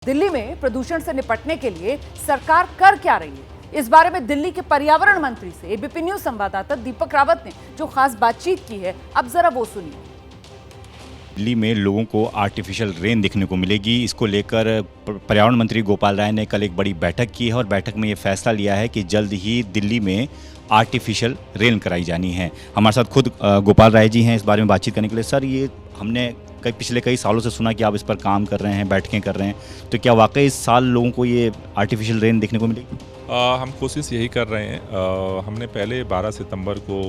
दिल्ली में प्रदूषण से निपटने के लिए सरकार कर क्या रही है, इस बारे में दिल्ली के पर्यावरण मंत्री से एबीपी न्यूज संवाददाता दीपक रावत ने जो खास बातचीत की है, अब जरा वो सुनिए। दिल्ली में लोगों को आर्टिफिशियल रेन देखने को मिलेगी। इसको लेकर पर्यावरण मंत्री गोपाल राय ने कल एक बड़ी बैठक की है और बैठक में ये फैसला लिया है कि जल्द ही दिल्ली में आर्टिफिशियल रेन कराई जानी है। हमारे साथ खुद गोपाल राय जी हैं इस बारे में बातचीत करने के लिए। सर, ये हमने पिछले कई सालों से सुना कि आप इस पर काम कर रहे हैं, बैठकें कर रहे हैं, तो क्या वाकई इस साल लोगों को ये आर्टिफिशियल रेन देखने को मिलेगी? हम कोशिश यही कर रहे हैं। हमने पहले 12 सितंबर को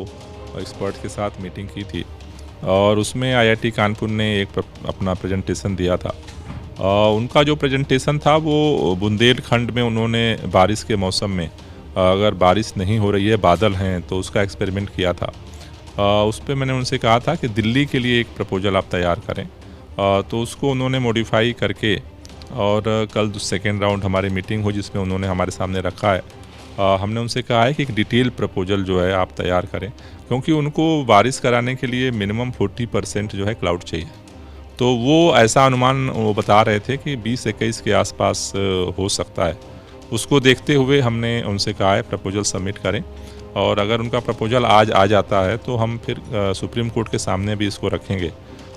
एक्सपर्ट के साथ मीटिंग की थी और उसमें आईआईटी कानपुर ने एक अपना प्रेजेंटेशन दिया था। उनका जो प्रेजेंटेशन था वो बुंदेलखंड में उन्होंने बारिश के मौसम में अगर बारिश नहीं हो रही है, बादल हैं, तो उसका एक्सपेरिमेंट किया था। उस पर मैंने उनसे कहा था कि दिल्ली के लिए एक प्रपोजल आप तैयार करें। तो उसको उन्होंने मॉडिफाई करके और कल सेकेंड राउंड हमारी मीटिंग हो जिसमें उन्होंने हमारे सामने रखा है। हमने उनसे कहा है कि एक डिटेल प्रपोजल जो है आप तैयार करें, क्योंकि उनको बारिश कराने के लिए मिनिमम 40% जो है क्लाउड चाहिए। तो वो ऐसा अनुमान वो बता रहे थे कि 20-21 के आसपास हो सकता है। उसको देखते हुए हमने उनसे कहा है प्रपोजल सबमिट करें, और अगर उनका प्रपोजल आज आ जाता है तो हम फिर सुप्रीम कोर्ट के सामने भी इसको रखेंगे,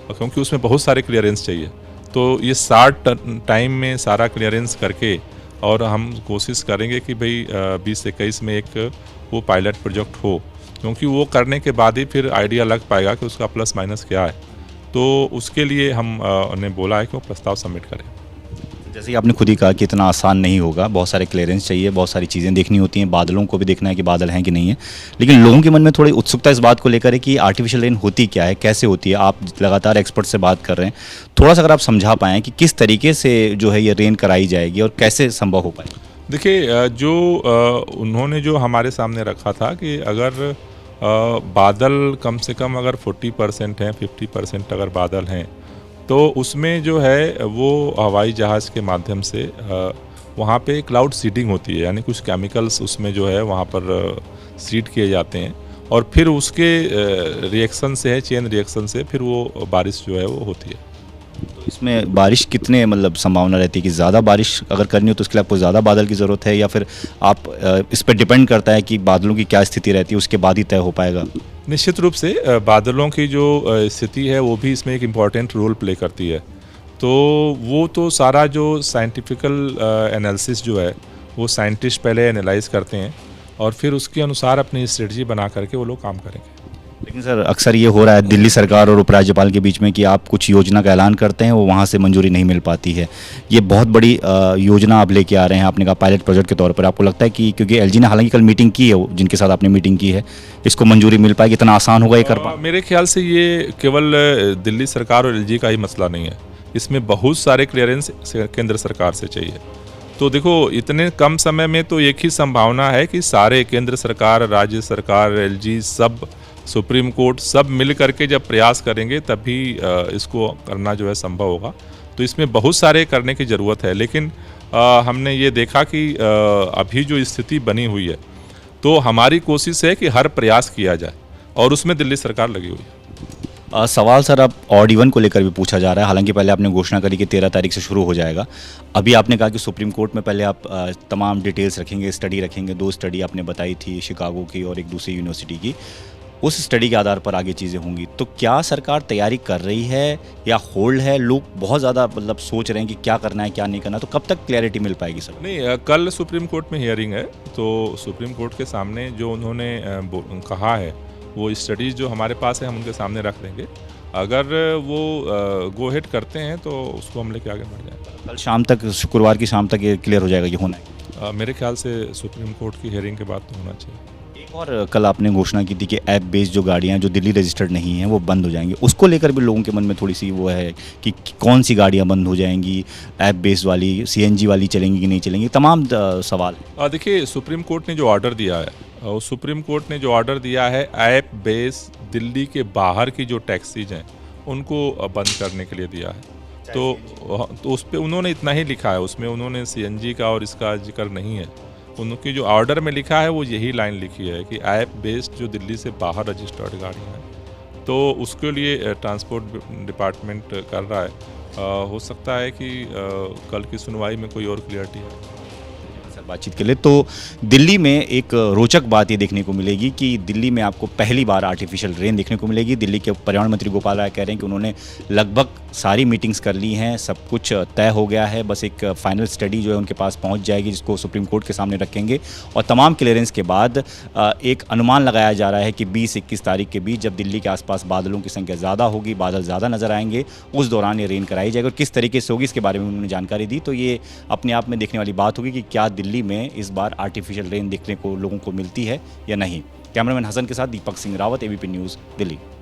क्योंकि उसमें बहुत सारे क्लियरेंस चाहिए। तो ये 60 टाइम में सारा क्लियरेंस करके और हम कोशिश करेंगे कि भाई 20-21 में एक वो पायलट प्रोजेक्ट हो, क्योंकि वो करने के बाद ही फिर आइडिया लग पाएगा कि उसका प्लस माइनस क्या है। तो उसके लिए हमने बोला है कि वो प्रस्ताव सबमिट करें। जैसे कि आपने खुद ही कहा कि इतना आसान नहीं होगा, बहुत सारे क्लियरेंस चाहिए, बहुत सारी चीज़ें देखनी होती हैं, बादलों को भी देखना है कि बादल हैं कि नहीं है। लेकिन लोगों के मन में थोड़ी उत्सुकता इस बात को लेकर है कि आर्टिफिशियल रेन होती क्या है, कैसे होती है। आप लगातार एक्सपर्ट से बात कर रहे हैं, थोड़ा सा अगर आप समझा पाएँ कि किस तरीके से जो है ये रेन कराई जाएगी और कैसे संभव हो पाए। देखिए, जो उन्होंने जो हमारे सामने रखा था कि अगर बादल कम से कम अगर 40% हैं, 50% अगर बादल हैं, तो उसमें जो है वो हवाई जहाज़ के माध्यम से वहाँ पे क्लाउड सीडिंग होती है, यानी कुछ केमिकल्स उसमें जो है वहाँ पर सीड किए जाते हैं और फिर उसके रिएक्शन से है, चेन रिएक्शन से फिर वो बारिश जो है वो होती है। तो इसमें बारिश कितने संभावना रहती है कि ज़्यादा बारिश अगर करनी हो तो उसके लिए आपको ज़्यादा बादल की ज़रूरत है, या फिर आप इस पर डिपेंड करता है कि बादलों की क्या स्थिति रहती है उसके बाद ही तय हो पाएगा? निश्चित रूप से बादलों की जो स्थिति है वो भी इसमें एक इम्पॉर्टेंट रोल प्ले करती है। तो वो तो सारा जो साइंटिफिकल एनालिसिस जो है वो साइंटिस्ट पहले एनालाइज करते हैं और फिर उसके अनुसार अपनी स्ट्रेटजी बना करके वो लोग काम करेंगे। लेकिन सर, अक्सर ये हो रहा है दिल्ली सरकार और उपराज्यपाल के बीच में कि आप कुछ योजना का ऐलान करते हैं, वो वहाँ से मंजूरी नहीं मिल पाती है। ये बहुत बड़ी योजना आप लेके आ रहे हैं, आपने कहा पायलट प्रोजेक्ट के तौर पर। आपको लगता है कि क्योंकि एलजी ने हालांकि कल मीटिंग की है, जिनके साथ आपने मीटिंग की है, इसको मंजूरी मिल पाएगी, इतना आसान होगा ये कर पाना? मेरे ख्याल से ये केवल दिल्ली सरकार और एलजी का ही मसला नहीं है, इसमें बहुत सारे क्लियरेंस केंद्र सरकार से चाहिए। तो देखो, इतने कम समय में तो एक ही संभावना है कि सारे केंद्र सरकार, राज्य सरकार, एलजी, सब सुप्रीम कोर्ट सब मिल करके जब प्रयास करेंगे तभी इसको करना जो है संभव होगा। तो इसमें बहुत सारे करने की ज़रूरत है, लेकिन हमने ये देखा कि अभी जो स्थिति बनी हुई है तो हमारी कोशिश है कि हर प्रयास किया जाए और उसमें दिल्ली सरकार लगी हुई है। सवाल सर अब ऑड इवन को लेकर भी पूछा जा रहा है। हालांकि पहले आपने घोषणा करी कि 13 तारीख से शुरू हो जाएगा। अभी आपने कहा कि सुप्रीम कोर्ट में पहले आप तमाम डिटेल्स रखेंगे, स्टडी रखेंगे। 2 स्टडी आपने बताई थी, शिकागो की और एक दूसरी यूनिवर्सिटी की। उस स्टडी के आधार पर आगे चीज़ें होंगी। तो क्या सरकार तैयारी कर रही है या होल्ड है? लोग बहुत ज़्यादा सोच रहे हैं कि क्या करना है क्या नहीं करना, तो कब तक क्लैरिटी मिल पाएगी सर? नहीं, कल सुप्रीम कोर्ट में हियरिंग है, तो सुप्रीम कोर्ट के सामने जो उन्होंने कहा है वो स्टडीज़ जो हमारे पास है हम उनके सामने रख देंगे। अगर वो गो हेड करते हैं तो उसको हम लेके आगे बढ़ जाएंगे। कल शाम तक, शुक्रवार की शाम तक ये क्लियर हो जाएगा कि होना है? मेरे ख्याल से सुप्रीम कोर्ट की हियरिंग के बाद तो होना चाहिए। और कल आपने घोषणा की थी कि ऐप बेस्ड जो गाड़ियां जो दिल्ली रजिस्टर्ड नहीं हैं वो बंद हो जाएंगी। उसको लेकर भी लोगों के मन में थोड़ी सी वो है कि कौन सी गाड़ियां बंद हो जाएंगी, ऐप बेस्ड वाली, सीएनजी वाली चलेंगी कि नहीं चलेंगी, तमाम सवाल। देखिए, सुप्रीम कोर्ट ने जो ऑर्डर दिया है, और सुप्रीम कोर्ट ने जो ऑर्डर दिया है ऐप बेस्ड दिल्ली के बाहर की जो टैक्सीज हैं उनको बंद करने के लिए दिया है। तो उस पर उन्होंने इतना ही लिखा है, उसमें उन्होंने सीएनजी का और इसका जिक्र नहीं है। उनकी जो ऑर्डर में लिखा है वो यही लाइन लिखी है कि ऐप बेस्ड जो दिल्ली से बाहर रजिस्टर्ड गाड़ियाँ हैं, तो उसके लिए ट्रांसपोर्ट डिपार्टमेंट कर रहा है हो सकता है कि कल की सुनवाई में कोई और क्लियरिटी है। सर बातचीत के लिए तो दिल्ली में एक रोचक बात ये देखने को मिलेगी कि दिल्ली में आपको पहली बार आर्टिफिशियल रेन देखने को मिलेगी। दिल्ली के पर्यावरण मंत्री गोपाल राय कह रहे हैं कि उन्होंने लगभग सारी मीटिंग्स कर ली हैं, सब कुछ तय हो गया है, बस एक फाइनल स्टडी जो है उनके पास पहुंच जाएगी जिसको सुप्रीम कोर्ट के सामने रखेंगे और तमाम क्लियरेंस के बाद एक अनुमान लगाया जा रहा है कि 20-21 तारीख के बीच जब दिल्ली के आसपास बादलों की संख्या ज़्यादा होगी, बादल ज़्यादा नजर आएंगे, उस दौरान ये रेन कराई जाएगी और किस तरीके से होगी इसके बारे में उन्होंने जानकारी दी। तो ये अपने आप में देखने वाली बात होगी कि क्या दिल्ली में इस बार आर्टिफिशियल रेन देखने को लोगों को मिलती है या नहीं। कैमरामैन हसन के साथ दीपक सिंह रावत, एबीपी न्यूज़, दिल्ली।